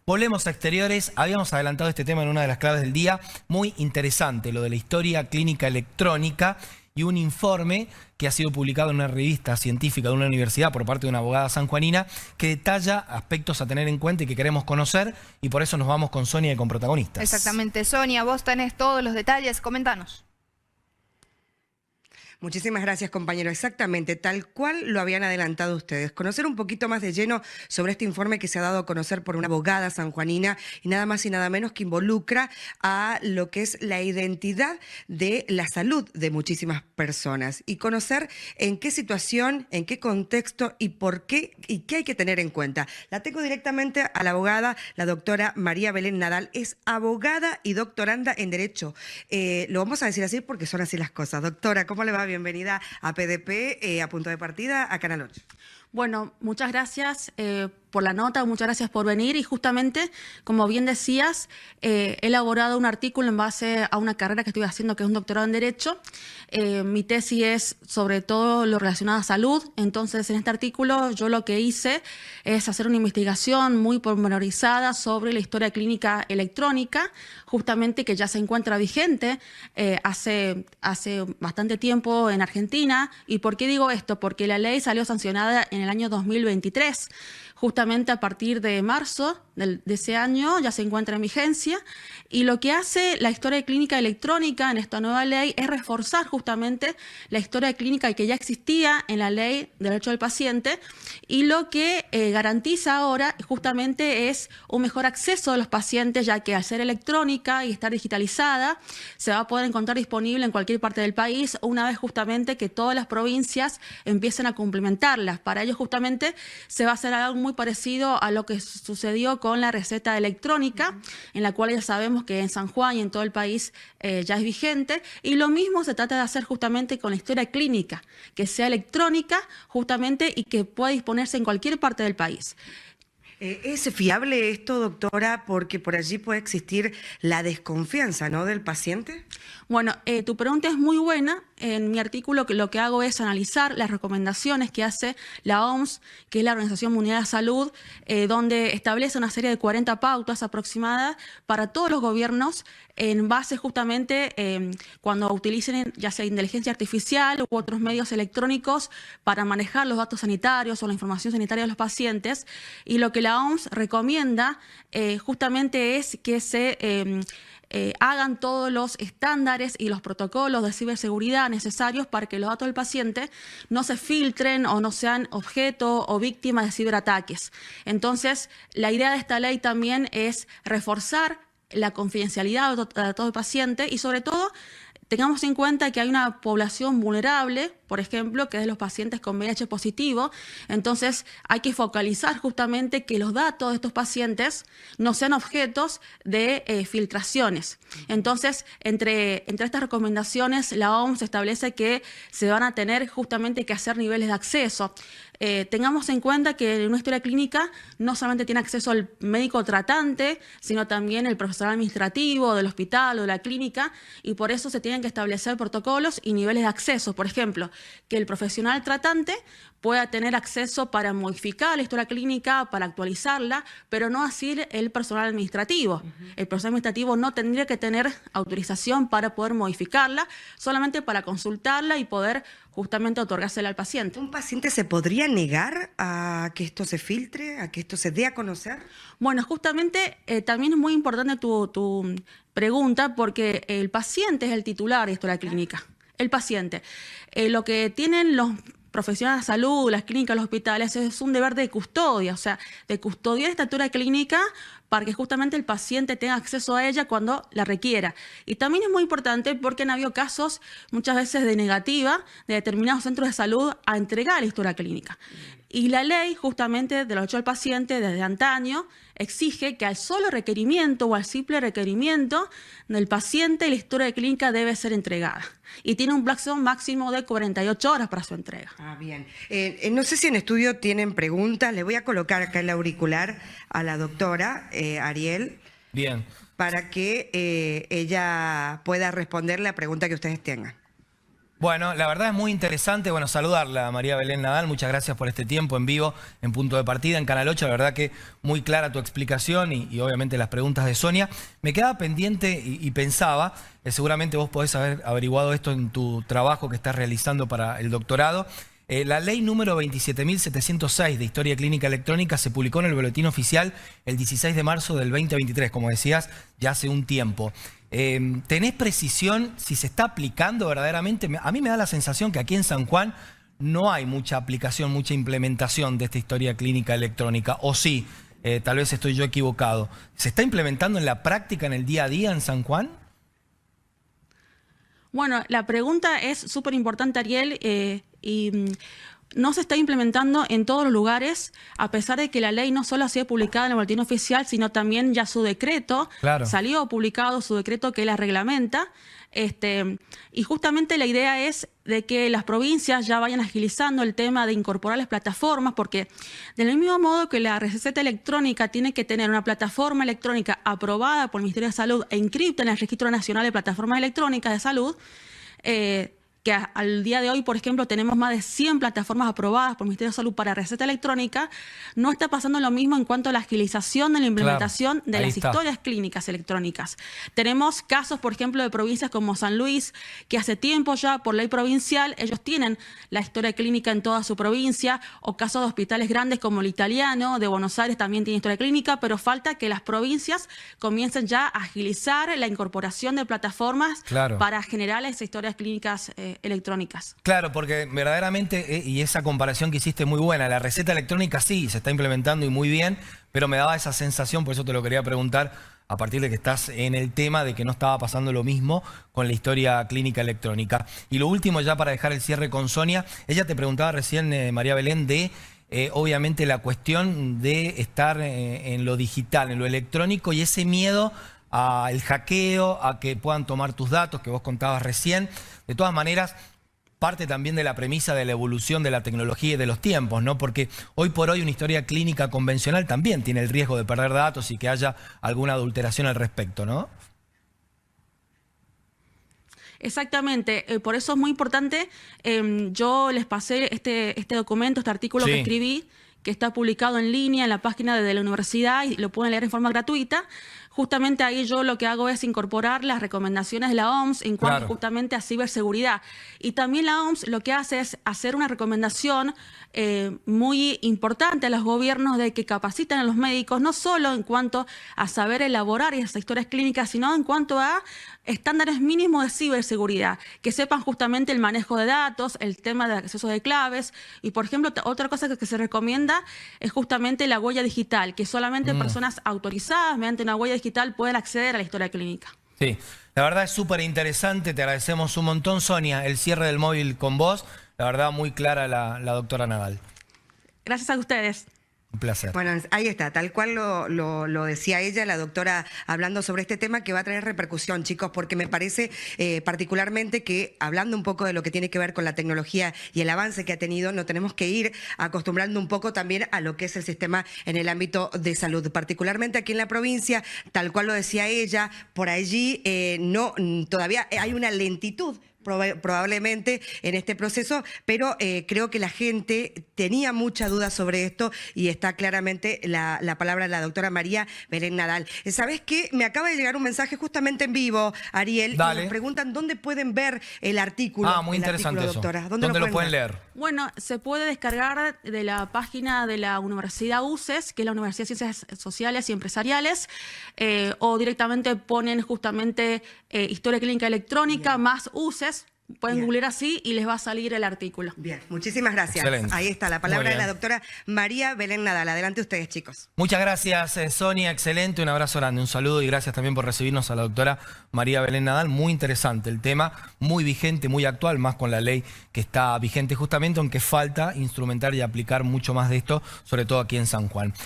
Volvemos a exteriores. Habíamos adelantado este tema en una de las claves del día. Muy interesante, lo de la historia clínica electrónica y un informe que ha sido publicado en una revista científica de una universidad por parte de una abogada sanjuanina que detalla aspectos a tener en cuenta y que queremos conocer, y por eso nos vamos con Sonia y con protagonistas. Exactamente. Sonia, vos tenés todos los detalles. Comentanos. Muchísimas gracias, compañero. Exactamente, tal cual lo habían adelantado ustedes. Conocer un poquito más de lleno sobre este informe que se ha dado a conocer por una abogada sanjuanina y nada más y nada menos que involucra a lo que es la identidad de la salud de muchísimas personas y conocer en qué situación, en qué contexto y por qué y qué hay que tener en cuenta. La tengo directamente a la abogada, la doctora María Belén Nadal. Es abogada y doctoranda en Derecho. Lo vamos a decir así porque son así las cosas. Doctora, ¿cómo le va? Bienvenida a PDP, a Punto de Partida, a Canal 8. Bueno, muchas gracias por la nota, muchas gracias por venir y justamente, como bien decías, he elaborado un artículo en base a una carrera que estoy haciendo que es un doctorado en Derecho. Mi tesis es sobre todo lo relacionado a salud, entonces en este artículo yo lo que hice es hacer una investigación muy pormenorizada sobre la historia clínica electrónica, justamente que ya se encuentra vigente hace bastante tiempo en Argentina. ¿Y por qué digo esto? Porque la ley salió sancionada en el año 2023. Justamente a partir de marzo de ese año ya se encuentra en vigencia, y lo que hace la historia clínica electrónica en esta nueva ley es reforzar justamente la historia clínica que ya existía en la ley de derecho del paciente, y lo que garantiza ahora justamente es un mejor acceso de los pacientes, ya que al ser electrónica y estar digitalizada se va a poder encontrar disponible en cualquier parte del país una vez justamente que todas las provincias empiecen a cumplimentarlas. Para ello justamente se va a hacer algo muy parecido a lo que sucedió con la receta electrónica, en la cual ya sabemos que en San Juan y en todo el país ya es vigente, y lo mismo se trata de hacer justamente con la historia clínica, que sea electrónica justamente y que pueda disponerse en cualquier parte del país. ¿Es fiable esto, doctora? Porque por allí puede existir la desconfianza, ¿no?, del paciente. Bueno, tu pregunta es muy buena. En mi artículo lo que hago es analizar las recomendaciones que hace la OMS, que es la Organización Mundial de la Salud, donde establece una serie de 40 pautas aproximadas para todos los gobiernos en base justamente cuando utilicen ya sea inteligencia artificial u otros medios electrónicos para manejar los datos sanitarios o la información sanitaria de los pacientes. Y lo que la OMS recomienda justamente es que se hagan todos los estándares y los protocolos de ciberseguridad necesarios para que los datos del paciente no se filtren o no sean objeto o víctimas de ciberataques. Entonces, la idea de esta ley también es reforzar la confidencialidad de los datos del paciente y, sobre todo, tengamos en cuenta que hay una población vulnerable, por ejemplo, que es de los pacientes con VIH positivo. Entonces hay que focalizar justamente que los datos de estos pacientes no sean objetos de filtraciones. Entonces, entre estas recomendaciones, la OMS establece que se van a tener justamente que hacer niveles de acceso. Tengamos en cuenta que en una historia clínica no solamente tiene acceso al médico tratante, sino también el profesional administrativo del hospital o de la clínica, y por eso se tienen que establecer protocolos y niveles de acceso. Por ejemplo, que el profesional tratante pueda tener acceso para modificar la historia clínica, para actualizarla, pero no así el personal administrativo. El personal administrativo no tendría que tener autorización para poder modificarla, solamente para consultarla y poder justamente otorgársela al paciente. ¿Un paciente se podría negar a que esto se filtre, a que esto se dé a conocer? Bueno, justamente también es muy importante tu pregunta, porque el paciente es el titular de historia clínica. El paciente. Lo que tienen los profesionales de salud, las clínicas, los hospitales, es un deber de custodia, o sea, de custodiar esta historia clínica para que justamente el paciente tenga acceso a ella cuando la requiera. Y también es muy importante porque han habido casos muchas veces de negativa de determinados centros de salud a entregar la historia clínica. Y la ley justamente de los derechos del paciente desde antaño exige que al solo requerimiento o al simple requerimiento del paciente la historia clínica debe ser entregada. Y tiene un plazo máximo de 48 horas para su entrega. Ah, bien. No sé si en estudio tienen preguntas. Le voy a colocar acá el auricular a la doctora Ariel. Bien. Para que ella pueda responder la pregunta que ustedes tengan. Bueno, la verdad es muy interesante. Bueno, saludarla a María Belén Nadal. Muchas gracias por este tiempo en vivo, en Punto de Partida, en Canal 8. La verdad que muy clara tu explicación y obviamente las preguntas de Sonia. Me quedaba pendiente y pensaba, seguramente vos podés haber averiguado esto en tu trabajo que estás realizando para el doctorado. La ley número 27.706 de Historia Clínica Electrónica se publicó en el Boletín Oficial el 16 de marzo del 2023, como decías, ya hace un tiempo. ¿Tenés precisión si se está aplicando verdaderamente? A mí me da la sensación que aquí en San Juan no hay mucha aplicación, mucha implementación de esta historia clínica electrónica. ¿O sí? Tal vez estoy yo equivocado. ¿Se está implementando en la práctica, en el día a día en San Juan? Bueno, la pregunta es súper importante, Ariel, y no se está implementando en todos los lugares, a pesar de que la ley no solo ha sido publicada en el Boletín Oficial, sino también ya su decreto, salió publicado su decreto que la reglamenta, y justamente la idea es de que las provincias ya vayan agilizando el tema de incorporar las plataformas, porque del mismo modo que la receta electrónica tiene que tener una plataforma electrónica aprobada por el Ministerio de Salud e inscrita en el Registro Nacional de Plataformas Electrónicas de Salud, que al día de hoy, por ejemplo, tenemos más de 100 plataformas aprobadas por el Ministerio de Salud para receta electrónica, no está pasando lo mismo en cuanto a la agilización de la implementación de las historias clínicas electrónicas. Tenemos casos, por ejemplo, de provincias como San Luis, que hace tiempo ya, por ley provincial, ellos tienen la historia clínica en toda su provincia, o casos de hospitales grandes como el Italiano, de Buenos Aires también tiene historia clínica, pero falta que las provincias comiencen ya a agilizar la incorporación de plataformas para generar esas historias clínicas electrónicas. Claro, porque verdaderamente, y esa comparación que hiciste muy buena, la receta electrónica sí, se está implementando y muy bien, pero me daba esa sensación, por eso te lo quería preguntar, a partir de que estás en el tema de que no estaba pasando lo mismo con la historia clínica electrónica. Y lo último, ya para dejar el cierre con Sonia, ella te preguntaba recién, María Belén, de obviamente la cuestión de estar en lo digital, en lo electrónico, y ese miedo al hackeo, a que puedan tomar tus datos, que vos contabas recién. De todas maneras, parte también de la premisa de la evolución de la tecnología y de los tiempos, ¿no? Porque hoy por hoy una historia clínica convencional también tiene el riesgo de perder datos y que haya alguna adulteración al respecto, ¿no? Exactamente, por eso es muy importante. Yo les pasé este documento, este artículo que escribí, que está publicado en línea en la página de la universidad y lo pueden leer en forma gratuita. Justamente ahí yo lo que hago es incorporar las recomendaciones de la OMS en cuanto justamente a ciberseguridad. Y también la OMS lo que hace es hacer una recomendación muy importante a los gobiernos de que capaciten a los médicos, no solo en cuanto a saber elaborar esas historias clínicas, sino en cuanto a estándares mínimos de ciberseguridad, que sepan justamente el manejo de datos, el tema de acceso de claves. Y, por ejemplo, otra cosa que se recomienda es justamente la huella digital, que solamente personas autorizadas mediante una huella digital pueden acceder a la historia clínica. Sí, la verdad es súper interesante, te agradecemos un montón, Sonia, el cierre del móvil con vos. La verdad, muy clara la doctora Nadal. Gracias a ustedes. Un placer. Bueno, ahí está, tal cual lo decía ella, la doctora, hablando sobre este tema que va a traer repercusión, chicos, porque me parece particularmente que, hablando un poco de lo que tiene que ver con la tecnología y el avance que ha tenido, nos tenemos que ir acostumbrando un poco también a lo que es el sistema en el ámbito de salud, particularmente aquí en la provincia, tal cual lo decía ella, por allí todavía hay una lentitud probablemente en este proceso, pero creo que la gente tenía mucha duda sobre esto y está claramente la palabra de la doctora María Belén Nadal. ¿Sabés qué? Me acaba de llegar un mensaje justamente en vivo, Ariel, y nos preguntan dónde pueden ver el artículo. Ah, muy interesante eso. Doctora. ¿Dónde lo pueden leer? Bueno, se puede descargar de la página de la Universidad UCES, que es la Universidad de Ciencias Sociales y Empresariales, o directamente ponen justamente Historia Clínica Electrónica más UCES. Pueden googlear así y les va a salir el artículo. Bien, muchísimas gracias. Excelente. Ahí está la palabra de la doctora María Belén Nadal. Adelante ustedes, chicos. Muchas gracias, Sonia. Excelente. Un abrazo grande, un saludo y gracias también por recibirnos a la doctora María Belén Nadal. Muy interesante el tema, muy vigente, muy actual, más con la ley que está vigente justamente, aunque falta instrumentar y aplicar mucho más de esto, sobre todo aquí en San Juan.